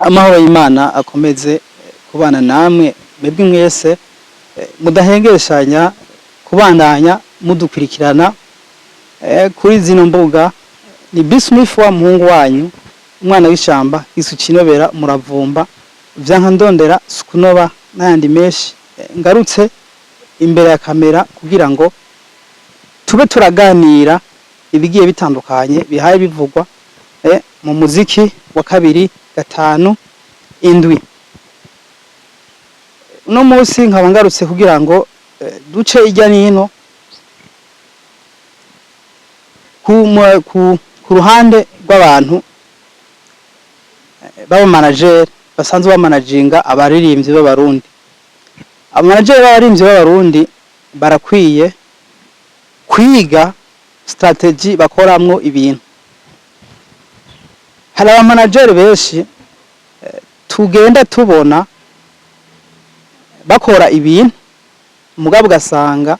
Amahoro y'Imana akomeze kubana namwe mwebwe mwese mudahengeshanya kubandanya mudukurikirana kuri zino mbuga. Ni Bismuth wa muhungu wanyu umwana w'ishamba isukinobera muravumba vyanka ndondera sukunoba n'ayandi menshi ngarutse imbere ya kamera kugira ngo tube turaganira ibigiye bitandukanye bihaye bivugwa mu muziki wa kabiri gatanu indwi. Uno munsi nkaba ngarutse kugira ngo duce ijya nino ku ruhande rw'abantu baba manager basanzwe bamanaginga abaririmbyi b'abarundi. Abamanager b'abaririmbyi b'abarundi barakwiye kwiga strategy bakoramwo ibintu. Hari abamanager benshi tugenda tubona bakora ibintu mugabo gasanga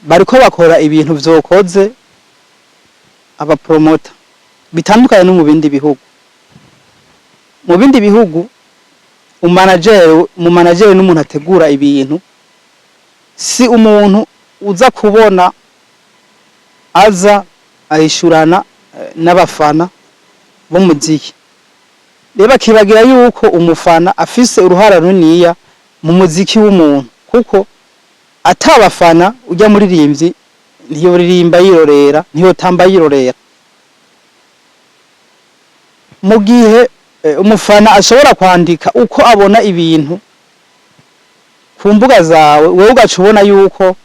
bariko bakora ibintu vyokoze aba promoter bitandukanye no mu bindi bihugu. Mu bindi bihugu mu manager n'umuntu ategura ibintu, si umuntu uza kubona aza ayishurana n'abafana bo muziki. Reba kibagira yuko umufana afise uruhara runiniya mu muziki w'umuntu, kuko atabafana ujya muri rimvyi ntiyo ririmba yirorera, ntiyo tamba yirorera. Mu gihe umufana ashobora kwandika uko abona ibintu ku mbuga zawe, wewe ugacubona yuko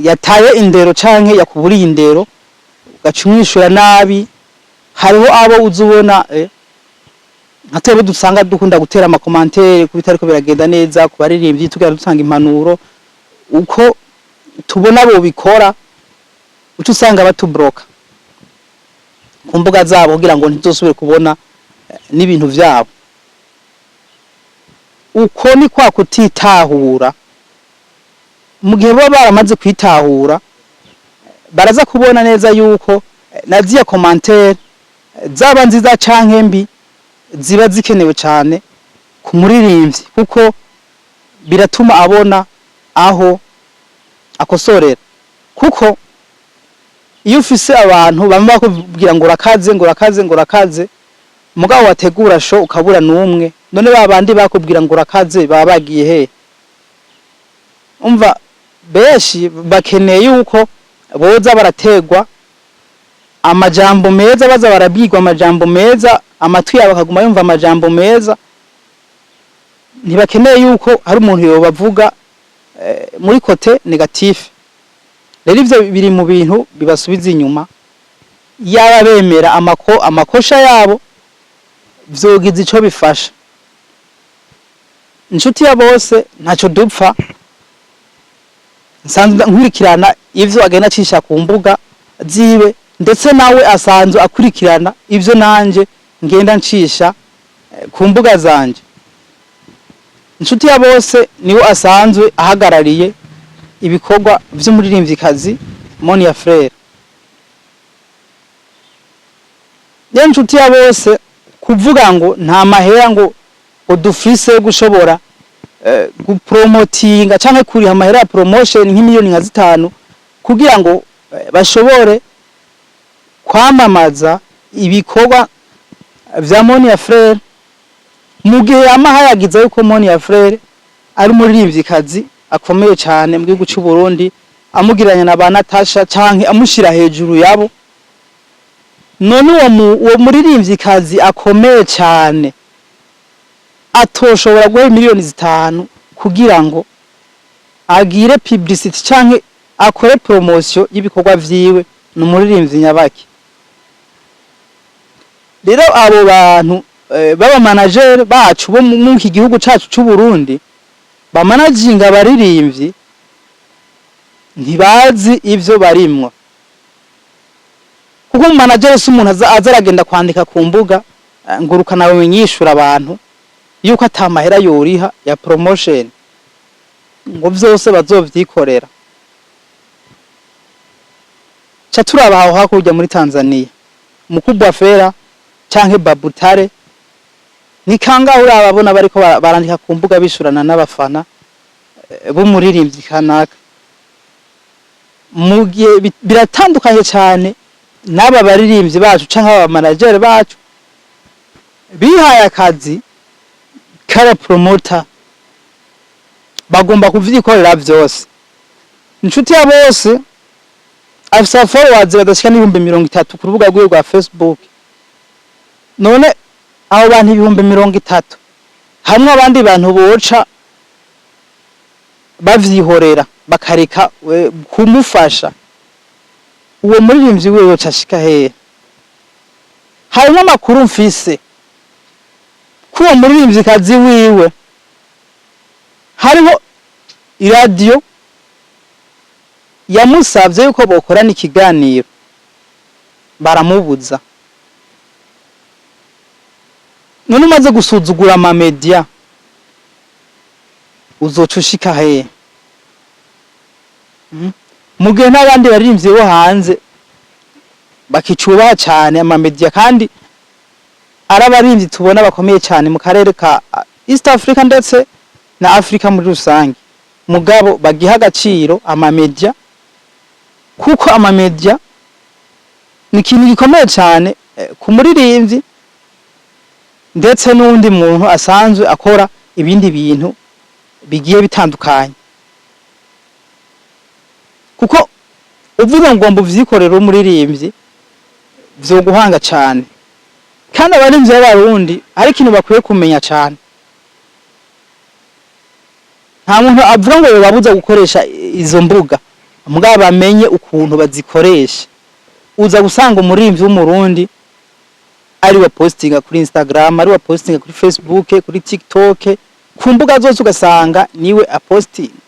yataye indero canke yakuburiye indero ugacumwishura nabi. Hariho abo uzubona atebe dusanga dukunda gutera ama commentaire kubitariko biragenda neza ku baririmbyi, tugira dutanga impanuro uko tubona bo bikora, uco usanga batubloka ku mbuga zabo kugira ngo ntizosubire kubona n'ibintu vyabo. Uko ni kwa kutitahura. Mu gihe baba baramaze kwitahura baraza kubona neza yuko naziya commentaire zaba nziza canke mbi ziba zikenewe cyane ku muririmbyi, kuko biratuma abona aho akosorera. Kuko iyo ufise abantu bamwe bakubwira ngo urakaze mugabo wategura show ukabura n'umwe, none babandi bakubwira ngo urakaze baba bagiye he? Umva beshi bakeneye yuko boza barategwa amajambo meza, baza barabwirwa amajambo meza, amatwi yabo akaguma yumva amajambo meza. Ntibakeneye yuko hari umuntu yobavuga muri kote negatif. Rero ivyo biri mu bintu bibasubiza inyuma. Yaba bemera amakosha yabo vyogize ico bifasha. Inshuti ya bose ntaco dupfa. Nsanzwe nkurikirana ivyo agenda cisha ku mbuga ziwe, ndetse nawe asanzwe akurikirana ivyo nanje ngenda ncisha ku mbuga zanje. Inshuti ya bose niwe asanzwe ahagarariye ibikorwa vy'umuririmvyikazi Monia Frere. Ye inshuti ya bose kuvuga ngo nta mahera ngo dufise gushobora gupromotinga canke kuriha amahera ya promotion nk'imiliyoni nka 5 kugira ngo bashobore kwamamaza ibikorwa vya Monia Frere, mu gihe amahayagiza yuko Monia Frere ari umuririmvyikazi akomeye cyane mu gihugu cy'u Burundi, amugiranya na ba Natasha canke amushira hejuru yabo. None uwo muririmvyikazi akomeye cyane atoshobora guha miliyoni 5 kugira ngo agire publicity canke akore promotion y'ibikorwa vyiwe n'umuririmvyi nyabaki. Rero abo bantu baba manager bacu bo mu gihugu cacu cy'u Burundi bamanaginga abaririmbyi ntibazi ivyo barimwo, kuko manager si umuntu azaragenda kwandika ku mbuga ngurukana bamenyishura abantu yuko atamahera yoriha ya promotion ngo vyose bazovyikorera. Cha turabaho hakurya muri Tanzania Mukubwa Fera canke Babutare ni kangahe urababona bariko barandika ku mbuga bishurana n'abafana b'umuririmbyi kanaka. Mu gihe biratandukanye cyane n'aba baririmbyi bacu canke aba manager bacu bihaye akazi kara promoter, bagomba kuvyikorera vyose. Inshuti ya bose afisa followers badashika n'ibihumbi 30 ku rubuga rwe rwa Facebook. None abo bantu ibihumbi 30 hamwe abandi bantu boca bavyihorera bakareka kumufasha, uwo muririmbyi wewe cashika hehe? Harimo amakuru mfise ko uwo muririmbyi kazi wiwe hariho iradio yamusavye yuko bokorana ikiganiro baramubuza. None umaze gusuzugura ama media uzoca ushika hehe? Mu gihe n'abandi baririmbyi bo hanze bakicubaha cyane ama media kandi arabaririmbyi tubona bakomeye cyane mu karere ka East Africa ndetse na Africa muri rusange, mugabo bagiha agaciro ama media kuko ama media ni ikintu gikomeye cyane ku muririmbyi ndetse n'undi muntu asanzwe akora ibindi bintu bigiye bitandukanye. Kuko uvuga ngo uvyikorera umuririmbyi vyo guhanga cyane, kandi abaririmbyi b'abarundi ari ikintu bakwiye kumenya cyane. Nta muntu avuga ngo babuza gukoresha izo mbuga, mugabo bamenye ukuntu bazikoresha. Uza gusanga umuririmbyi w'umurundi ari wa postinga kuri Instagram, ari wa postinga kuri Facebook, kuri TikTok, ku mbuga zose ugasanga niwe apostinga.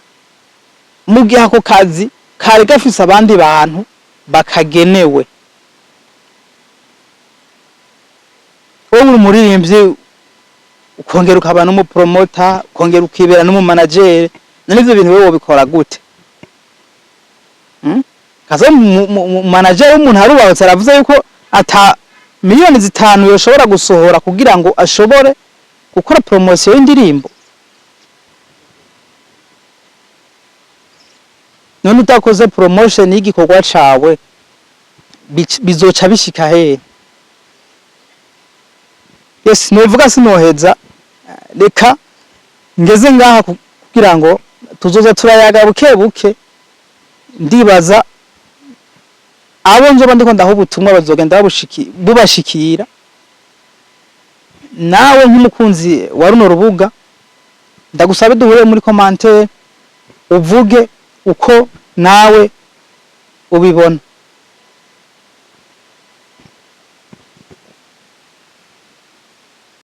Mu gihe ako kazi kare gafise abandi bantu bakagenewe. Wowe umuririmbyi ukongera ukaba n'umupromoter, ukongera ukibera n'umumanager, n'ivyo bintu wewe bikora gute? Kaza manager w'umuntu harubatse aravuze yuko ata miliyoni 5 yoshobora gusohora kugira ngo ashobore gukora promotion y'indirimbo. None utakoze promotion y'igikorwa cawe bizoca bishika hehe? Yes, novuga sinoheza, reka ngeze ngaha kugira ngo tuzoza turayaga buke buke. Ndibaza abo nzoba ndiko ndaho ubutumwa bazogenda bubashikira. Nawe nk'umukunzi wa runo rubuga ndagusabe duhure muri commentaire uvuge uko nawe ubibona.